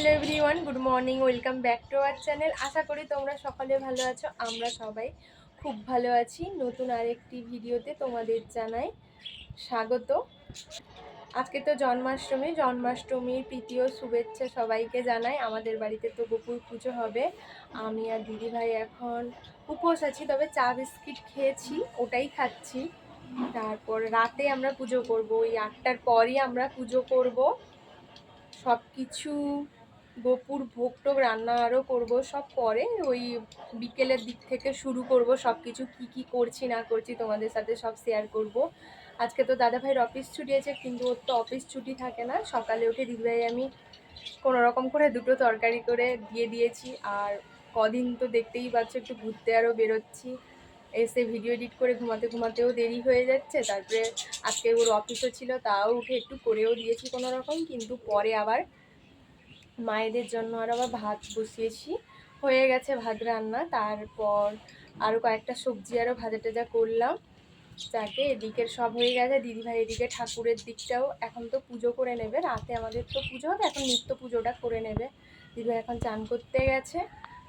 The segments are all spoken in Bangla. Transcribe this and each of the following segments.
Hello everyone, good morning, welcome back to our channel. আশা করি তোমরা সকলে ভালো আছো। আমরা সবাই খুব ভালো আছি। নতুন আরেকটি ভিডিওতে তোমাদের জানাই স্বাগত। আজকে তো জন্মাষ্টমীর প্রীতি ও শুভেচ্ছা সবাইকে জানাই। আমাদের বাড়িতে তো গোপুর পুজো হবে। আমি আর দিদিভাই এখন উপোস আছি, তবে চা বিস্কিট খেয়েছি, ওটাই খাচ্ছি। তারপর রাতে আমরা পুজো করব, ওই 8টার পরই আমরা পুজো করব। সব কিছু গোপুর ভোগ টোগ রান্না আরও করবো, সব পরে ওই বিকেলের দিক থেকে শুরু করব। সব কিছু কী কী করছি না করছি তোমাদের সাথে সব শেয়ার করব। আজকে তো দাদাভাইয়ের অফিস ছুটি আছে, কিন্তু ওর তো অফিস ছুটি থাকে না। সকালে উঠে দিদিভাই আমি কোনো রকম করে দুটো তরকারি করে দিয়ে দিয়েছি। আর কদিন তো দেখতেই পাচ্ছ একটু ঘুরতে আরও বেরোচ্ছি, এসে ভিডিও এডিট করে ঘুমাতেও দেরি হয়ে যাচ্ছে। তারপরে আজকে ওর অফিসও ছিল, তাও উঠে একটু করেও দিয়েছি কোনো রকম। কিন্তু পরে আবার মায়েদের জন্য আর আবার ভাত বসিয়েছি, হয়ে গেছে ভাত রান্না। তারপর আরও কয়েকটা সবজি আরও ভাজা টাজা করলাম। যাকে এদিকের সব হয়ে গেছে, দিদিভাই এদিকে ঠাকুরের দিকটাও এখন তো পুজো করে নেবে। রাতে আমাদের তো পুজো হবে, এখন নিত্য পুজোটা করে নেবে। দিদিভাই এখন চান করতে গেছে,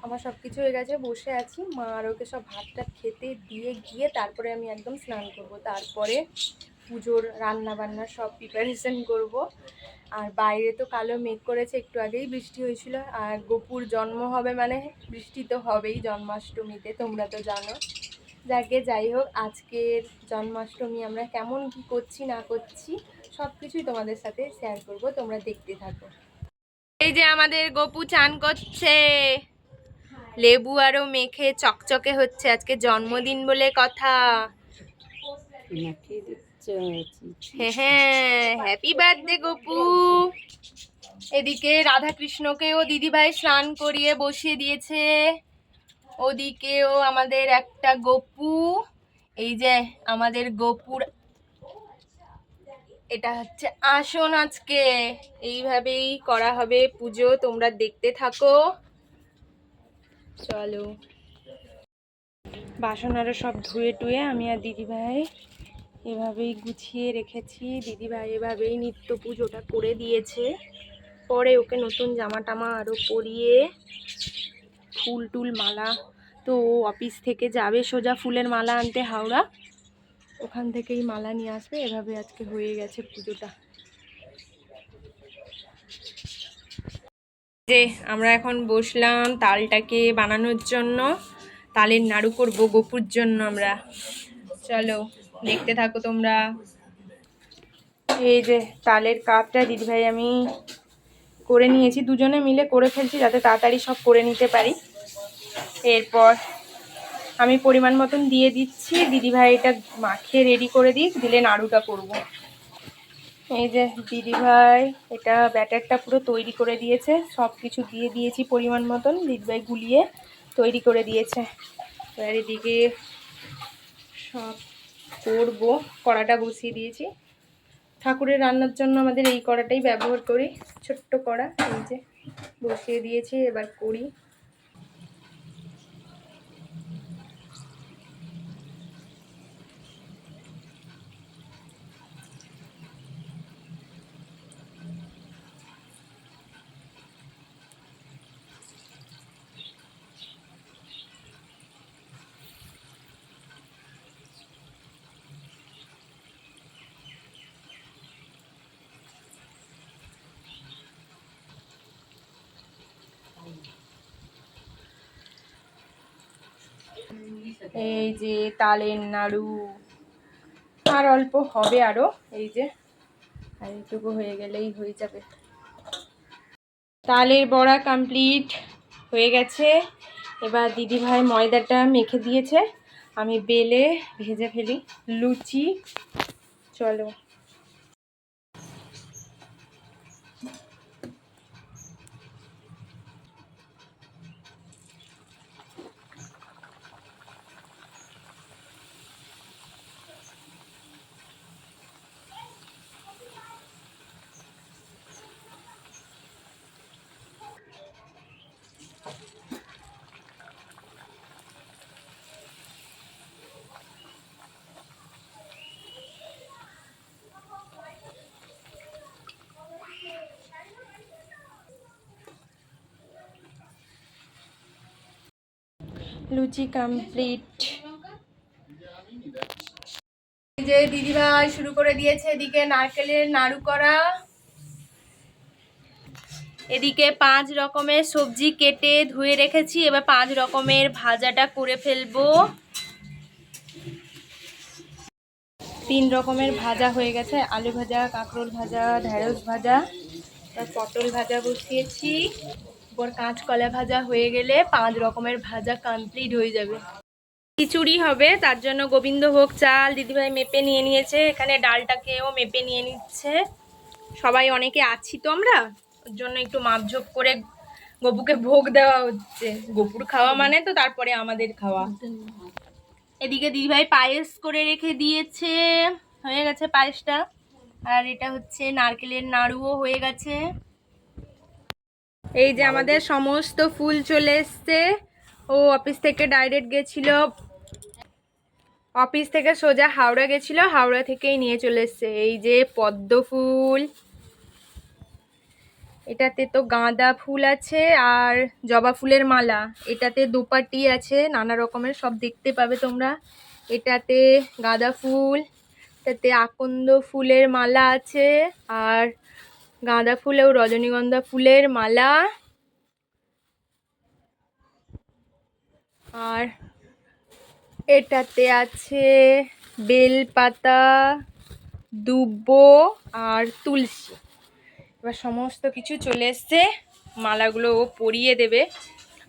আমার সব কিছু হয়ে গেছে, বসে আছি। মা আর ওকে সব ভাতটা খেতে দিয়ে গিয়ে তারপরে আমি একদম স্নান করব। তারপরে পুজোর রান্না বান্নার সব প্রিপারেশন করব। আর বাইরে তো কালো মেঘ করেছে, একটু আগেই বৃষ্টি হয়েছিল। আর গোপুর জন্ম হবে মানে বৃষ্টি তো হবেই জন্মাষ্টমীতে, তোমরা তো জানো। যাই হোক, আজকের জন্মাষ্টমী আমরা কেমন কি করছি না করছি সব কিছুই তোমাদের সাথে শেয়ার করব, তোমরা দেখতে থাকো। এই যে আমাদের গোপু চান করছে, লেবু আরও মেখে চকচকে হচ্ছে, আজকে জন্মদিন বলে কথা। হ্যাঁ, হ্যাপি বার্থডে গোপু। এদিকে রাধাকৃষ্ণকেও দিদিভাই স্নান করিয়ে বসিয়ে দিয়েছে, ওদিকেও আমাদের একটা গোপু। এই যে আমাদের গোপুর এটা হচ্ছে আসন। আজকে এইভাবেই করা হবে পুজো, তোমরা দেখতে থাকো। চলো, বাসন আরও সব ধুয়ে টুয়ে আমি আর দিদিভাই এভাবেই গুছিয়ে রেখেছি। দিদিভাই এভাবেই নিত্য পুজোটা করে দিয়েছে। পরে ওকে নতুন জামা টামা আরও পরিয়ে ফুল টুল মালা, তো ও অফিস থেকে যাবে সোজা ফুলের মালা আনতে হাওড়া, ওখান থেকেই মালা নিয়ে আসবে। এভাবে আজকে হয়ে গেছে পুজোটা। যে আমরা এখন বসলাম তালটাকে বানানোর জন্য, তালের নাড়ু করবো গোপুর জন্য আমরা। চলো দেখতে থাকো তোমরা। এই যে তালের কাপটা দিদিভাই আমি করে নিয়েছি, দুজনে মিলে করে ফেলছি যাতে তাড়াতাড়ি সব করে নিতে পারি। এরপর আমি পরিমাণ মতন দিয়ে দিচ্ছি, দিদিভাই এটা মাখিয়ে রেডি করে দিই, দিলে নাড়ুটা করব। এই যে দিদিভাই এটা ব্যাটারটা পুরো তৈরি করে দিয়েছে, সব কিছু দিয়ে দিয়েছি পরিমাণ মতন, দিদিভাই গুলিয়ে তৈরি করে দিয়েছে। এবার এদিকে সব করব, কড়াটা বসিয়ে দিয়েছি। ঠাকুরের রান্নার জন্য আমাদের এই কড়াটাই ব্যবহার করি, ছোট্ট কড়া। এই যে বসিয়ে দিয়েছি, এবার করি। এই যে তালের নাড়ু আর অল্প হবে আরো, এই যে আর এইটুকু হয়ে গেলেই হয়ে যাবে। তালের বড়া কমপ্লিট হয়ে গেছে। এবার দিদিভাই ময়দাটা মেখে দিয়েছে, আমি বেলে ভেজে ফেলি লুচি। চলো। লুচি কমপ্লিট। এই যে দিদিভাই শুরু করে দিয়েছে এদিকে নারকেলের নাড়ু করা, এদিকে 5 রকমের সবজি কেটে ধুয়ে রেখেছি, এবার 5 রকমের ভাজাটা করে ফেলবো। 3 রকমের ভাজা হয়ে গেছে, আলু ভাজা, কাঁকরোল ভাজা, ঢেঁড়স ভাজা, পটল ভাজা বসিয়েছি। এরপর কাঁচকলা ভাজা হয়ে গেলে 5 রকমের ভাজা কমপ্লিট হয়ে যাবে। খিচুড়ি হবে, তার জন্য গোবিন্দভোগ চাল দিদিভাই মেপে নিয়ে নিয়েছে, এখানে ডালটাকেও মেপে নিয়ে নিচ্ছে। সবাই অনেকে আছি তো আমরা, ওর জন্য একটু মাপঝোপ করে গপুকে ভোগ দেওয়া হচ্ছে। গপুর খাওয়া মানে তো তারপরে আমাদের খাওয়া। এদিকে দিদিভাই পায়েস করে রেখে দিয়েছে, হয়ে গেছে পায়েসটা। আর এটা হচ্ছে নারকেলের নাড়ুও হয়ে গেছে। এই যে আমাদের সমস্ত ফুল চলে এসছে। ও অফিস থেকে ডাইরেক্ট গেছিল, অফিস থেকে সোজা হাওড়া গেছিল, হাওড়া থেকেই নিয়ে চলে এসছে। এই যে পদ্ম ফুল, এটাতে তো গাঁদা ফুল আছে আর জবা ফুলের মালা, এটাতে দোপাটি আছে, নানা রকমের সব দেখতে পাবে তোমরা। এটাতে গাঁদা ফুল, এটাতে আকন্দ ফুলের মালা আছে, আর গাঁদা ফুল ও রজনীগন্ধা ফুলের মালা, আর এটাতে আছে বেলপাতা, দুব্বো আর তুলসী। এবার সমস্ত কিছু চলে এসছে, মালাগুলো ও পরিয়ে দেবে।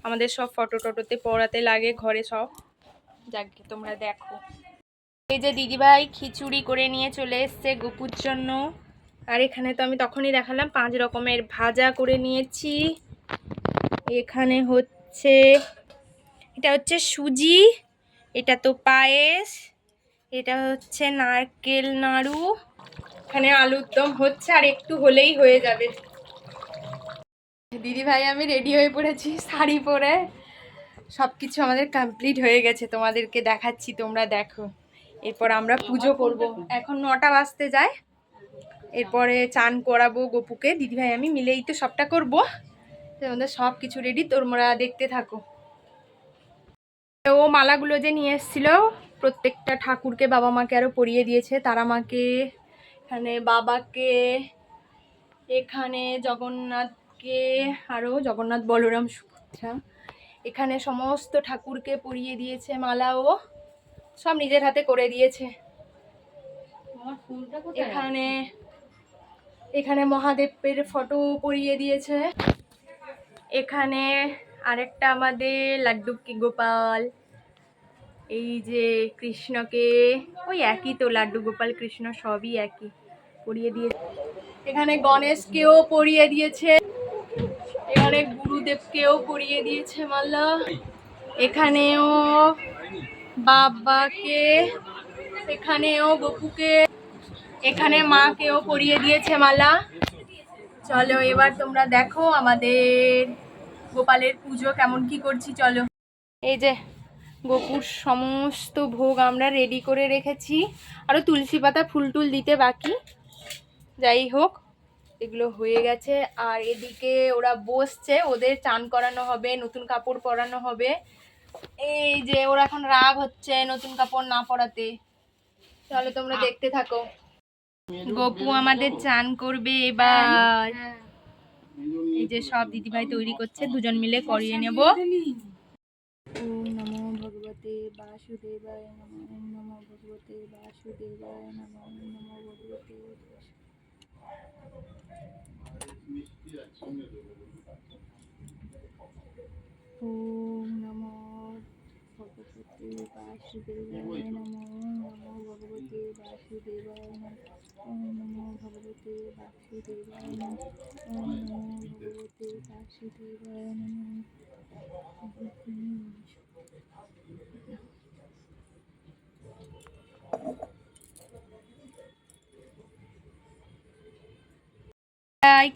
আমাদের সব ফটো টটোতে পরাতে লাগে ঘরে সব। যাকে তোমরা দেখো, এই যে দিদিভাই খিচুড়ি করে নিয়ে চলে এসছে গপুর জন্য। আর এখানে তো আমি তখনই দেখালাম 5 রকমের ভাজা করে নিয়েছি। এখানে হচ্ছে, এটা হচ্ছে সুজি, এটা তো পায়েস, এটা হচ্ছে নারকেল নাড়ু, এখানে আলুর দম হচ্ছে, আর একটু হলেই হয়ে যাবে। দিদিভাই আমি রেডি হয়ে পড়েছি শাড়ি পরে, সব কিছু আমাদের কমপ্লিট হয়ে গেছে, তোমাদেরকে দেখাচ্ছি, তোমরা দেখো। এরপর আমরা পুজো করব, এখন 9টা বাজতে যায়। এরপরে চান করাবো গপুকে, দিদিভাই আমি মিলেই তো সবটা করবো। তোমাদের সব কিছু রেডি, তোমরা দেখতে থাকো। ও মালাগুলো যে নিয়ে এসেছিল প্রত্যেকটা ঠাকুরকে বাবা মাকে আরও পরিয়ে দিয়েছে, তারা মাকে, এখানে বাবাকে, এখানে জগন্নাথকে, আরও জগন্নাথ বলরাম সুভদ্রা, এখানে সমস্ত ঠাকুরকে পরিয়ে দিয়েছে মালা, ও সব নিজের হাতে করে দিয়েছে। এখানে এখানে মহাদেবের ফটো পরিয়ে দিয়েছে। এখানে আরেকটা আমাদের লাড্ডু কি গোপাল, এই যে কৃষ্ণকে, ওই একই তো, লাড্ডু গোপাল কৃষ্ণ সবই একই, পরিয়ে দিয়েছে। এখানে গণেশকেও পরিয়ে দিয়েছে, এখানে গুরুদেবকেও পরিয়ে দিয়েছে মালা, এখানেও বাবাকে, এখানেও গপুকে, এখানে মাকেও পরিয়ে দিয়েছে মালা। চলো এবার তোমরা দেখো আমাদের গোপালের পুজো কেমন কি করছি। চলো, এই যে গোপুর সমস্ত ভোগ আমরা রেডি করে রেখেছি, আরও তুলসী পাতা ফুল টুল দিতে বাকি, যাই হোক এগুলো হয়ে গেছে। আর এদিকে ওরা বসছে, ওদের চান করানো হবে, নতুন কাপড় পরানো হবে। এই যে ওরা এখন রাগ হচ্ছে নতুন কাপড় না পরাতে। তাহলে তোমরা দেখতে থাকো। গপু আমাদের চান করবে এবার। এই যে সব দিদিভাই তৈরি করছে, দুজন মিলে করিয়ে নেব। ওম নমো ভগবতে বাসুদেবায় নমঃ, ওম নমো ভগবতে বাসুদেবায় নমঃ, ওম নমো ভগবতে ওম নমো ভগবতে বাসুদেবায় নমঃ, ওম নমো ভগবতে বাসুদেবায় নমঃ, ওম নমো ভগবতে বাসুদেবায় নমঃ, ওম নমো ভগবতে বাসুদেবায় নমঃ।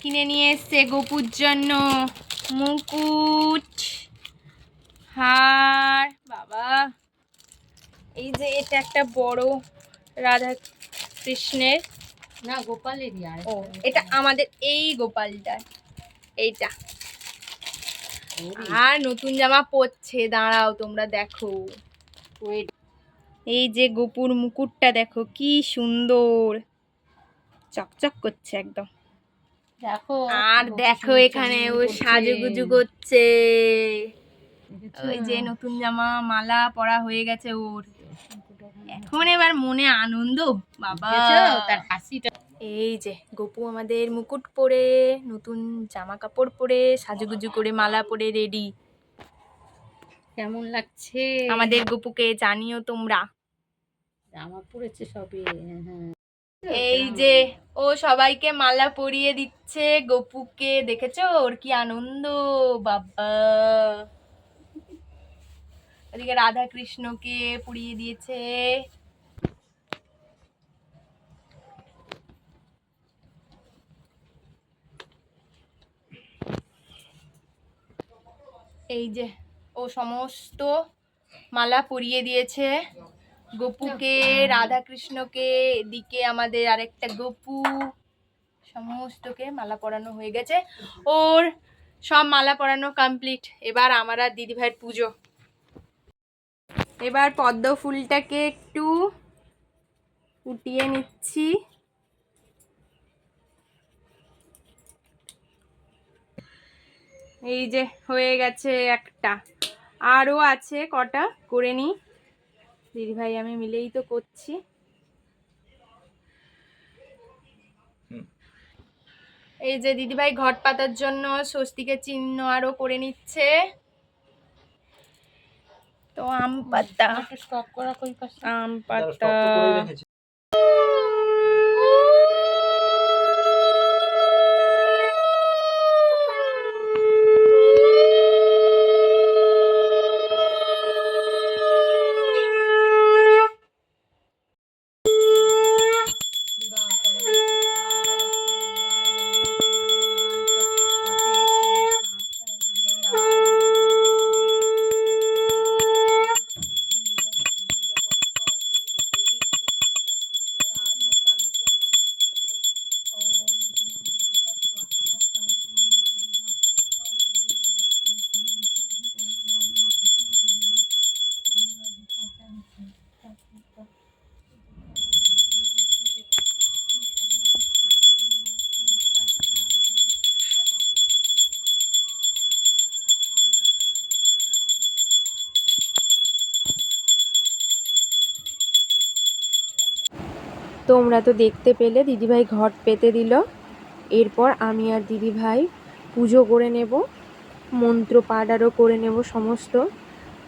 কিনে নিয়ে এসছে গপুর জন্য মুকুট, হার, বাবা এই যে এটা একটা বড় রাধা কৃষ্ণের, না গোপালেরই, আর ও এটা আমাদের এই গোপালটা, এইটা আর নতুন জামা পরছে, দাঁড়াও তোমরা দেখো। এই যে গোপুর মুকুটটা দেখো কি সুন্দর, চকচক করছে একদম। দেখো আর দেখো এখানে ও সাজুগুজু করছে। ওই যে নতুন জামা মালা পরা হয়ে গেছে ওর, এখন এবার মনে আনন্দ বাবা। তার হাসিটা। এই যে গপু আমাদের মুকুট পরে, নতুন জামা কাপড় পরে, সাজুগুজু করে মালা পরে রেডি। কেমন লাগছে আমাদের গপুকে জানিও তোমরা। জামা পরেছে সবে। হ্যাঁ, এই যে ও সবাইকে মালা পরিয়ে দিচ্ছে গপুকে, দেখেছো ওর কি আনন্দ বাবা। এদিকে রাধা কৃষ্ণকে পরিয়ে দিয়েছে। এই যে ও সমস্ত মালা পরিয়ে দিয়েছে গপুকে, রাধা কৃষ্ণকে, এদিকে আমাদের আরেকটা গপু, সমস্তকে মালা পরানো হয়ে গেছে। ওর সব মালা পরানো কমপ্লিট। এবার আমার আর দিদি ভাইয়ের পুজো। এবার পদ্ম ফুলটাকে একটু ফুটিয়ে নিচ্ছি। এই যে হয়ে গেছে একটা, আরও আছে কটা, করে নি দিদি ভাই আমি মিলেই তো করছি। এই যে দিদিভাই ঘট পাতার জন্য স্বস্তিকের চিহ্ন আরো করে নিচ্ছে। তো আম পাতা, স্টক করা কই পাশে আম পাতা তোমরা তো দেখতে পেলে দিদিভাই ঘট পেতে দিল। এরপর আমি আর দিদিভাই পুজো করে নেব, মন্ত্র পাঠ আরও করে নেব সমস্ত।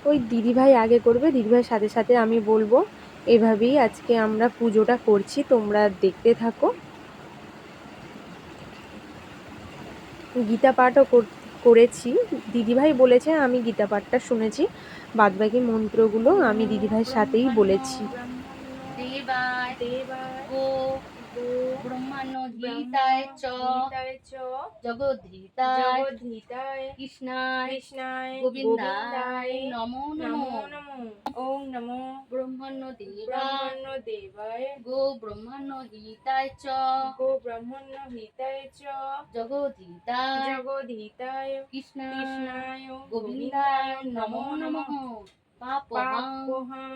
ওই দিদিভাই আগে করবে, দিদিভাইয়ের সাথে সাথে আমি বলবো। এভাবেই আজকে আমরা পুজোটা করছি, তোমরা দেখতে থাকো। গীতা পাঠও করেছি, দিদিভাই বলেছে, আমি গীতা পাঠটা শুনেছি, বাদবাকি মন্ত্রগুলো আমি দিদিভাইয়ের সাথেই বলেছি। ব্রহ্মাণ্যধীতায় চ জগদ্ধীতায় কৃষ্ণায় গোবিন্দায় নমো নমো। ওম নমো ব্রহ্মাণ্যদেবায় গো ব্রহ্মাণ্যহিতায় চ জগদ্ধীতায় কৃষ্ণায় গোবিন্দায় নমো নমঃ। পাপোহং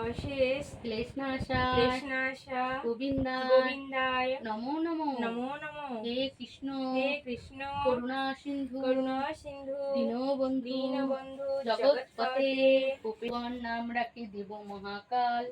অশেষ ক্লেশনাশায় গোবিন্দায় নমো নমঃ। নমো নমো। হে কৃষ্ণ করুণা সিন্ধু দীনবন্ধু জগৎপতে গোপীগণ নাম রাখে দেব মহাকাল।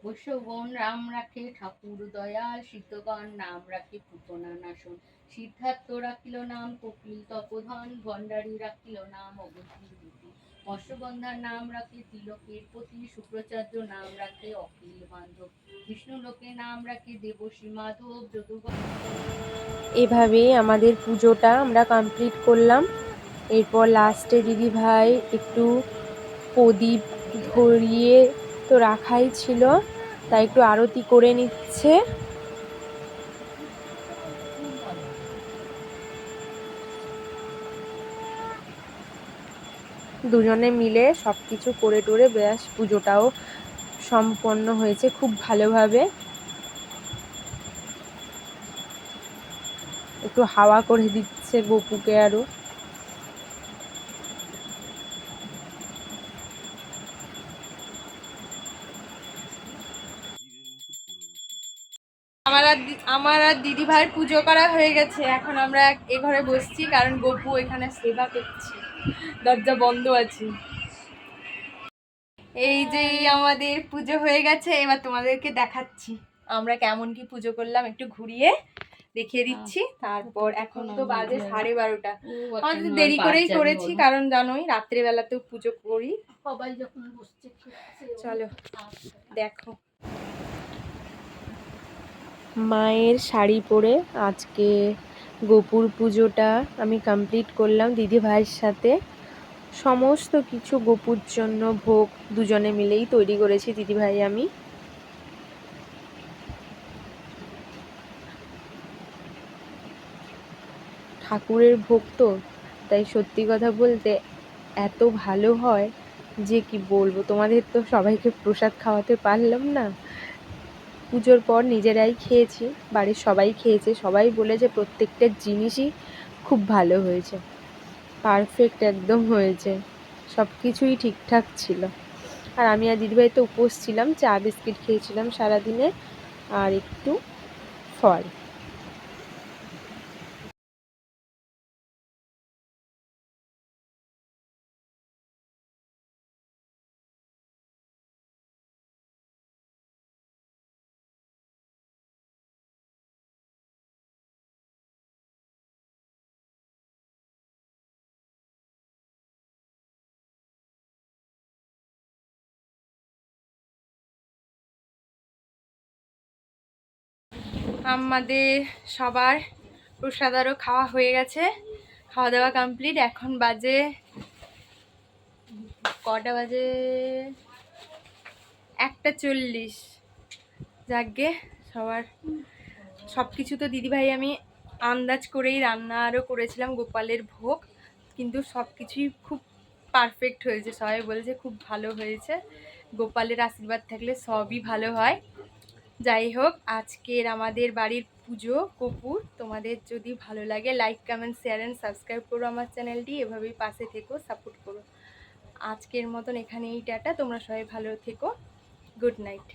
বৈষ্ণবগণ রাম রাখে ঠাকুর দয়াল। সিদ্ধগণ নাম রাখে পুতনা নাশন। সিদ্ধার্থ রাখিল নাম কপিল তপোধন। ভণ্ডারী রাখিল নাম অগতির গতি। মৎস্যগন্ধার নাম রাখে তিলকের পতি। শুক্রাচার্য নাম রাখে অখিল বান্ধব। বিষ্ণু লোকে নাম রাখে দেবশ্রী মাধব। এভাবেই আমাদের পুজোটা আমরা কমপ্লিট করলাম। এরপর লাস্টে দিদিভাই একটু প্রদীপ ধরিয়ে তো রাখাই ছিল, তাই একটু আরতি করে নিচ্ছে। দুজনে মিলে সব কিছু করে টোরে ব্যাস পুজোটাও সম্পন্ন হয়েছে খুব ভালোভাবে। একটু হাওয়া করে দিচ্ছে গপুকে আরো। আমার আর দিদি ভাইয়ের পুজো করা হয়ে গেছে। এখন আমরা এ ঘরে বসছি কারণ গপু এখানে সেবা করছে, দরজা বন্ধ আছে। এই যে আমাদের পুজো হয়ে গেছে, এবার তোমাদেরকে দেখাচ্ছি আমরা কেমন কি পুজো করলাম, একটু ঘুরিয়ে দেখিয়ে দিচ্ছি। তারপর এখন তো বাজে 12:30। আমাদের দেরি করেই করেছি কারণ জানোই রাত্রে বেলাতেও পুজো করি। সবাই যখন বসছে চলো দেখো। মায়ের শাড়ি পরে আজকে গোপুর পুজোটা আমি কমপ্লিট করলাম দিদি ভাইয়ের সাথে। সমস্ত কিছু গোপুর জন্য ভোগ দুজনে মিলেই তৈরি করেছি দিদি ভাই আমি। ঠাকুরের ভোগ তো, তাই সত্যি কথা বলতে এত ভালো হয় যে কি বলবো। তোমাদের তো সবাইকে প্রসাদ খাওয়াতে পারলাম না। পুজোর পর নিজেরাই খেয়েছি, বাড়ির সবাই খেয়েছে, সবাই বলেছে প্রত্যেকটা জিনিসই খুব ভালো হয়েছে, পারফেক্ট একদম হয়েছে, সব কিছুই ঠিকঠাক ছিল। আর আমি আর দিদিভাই তো উপোস ছিলাম, চা বিস্কিট খেয়েছিলাম সারাদিনে আর একটু ফল। আমাদের সবার প্রসাদারও খাওয়া হয়ে গেছে, খাওয়া দাওয়া কমপ্লিট। এখন বাজে কটা বাজে? 1:40। যাকগে, সবার সব কিছু তো দিদিভাই আমি আন্দাজ করেই রান্না আরও করেছিলাম গোপালের ভোগ, কিন্তু সব কিছুই খুব পারফেক্ট হয়েছে। সবাই বলেছে খুব ভালো হয়েছে, গোপালের আশীর্বাদ থাকলে সবই ভালো হয়। যাই হোক, আজকের আমাদের বাড়ির পুজো কপুর তোমাদের যদি ভালো লাগে like comment share and subscribe করো আমার চ্যানেলটি, এভাবেই পাশে থেকো, সাপোর্ট করো। আজকের মতন এখানেই টাটা, তোমরা সবাই ভালো থেকো, গুড নাইট।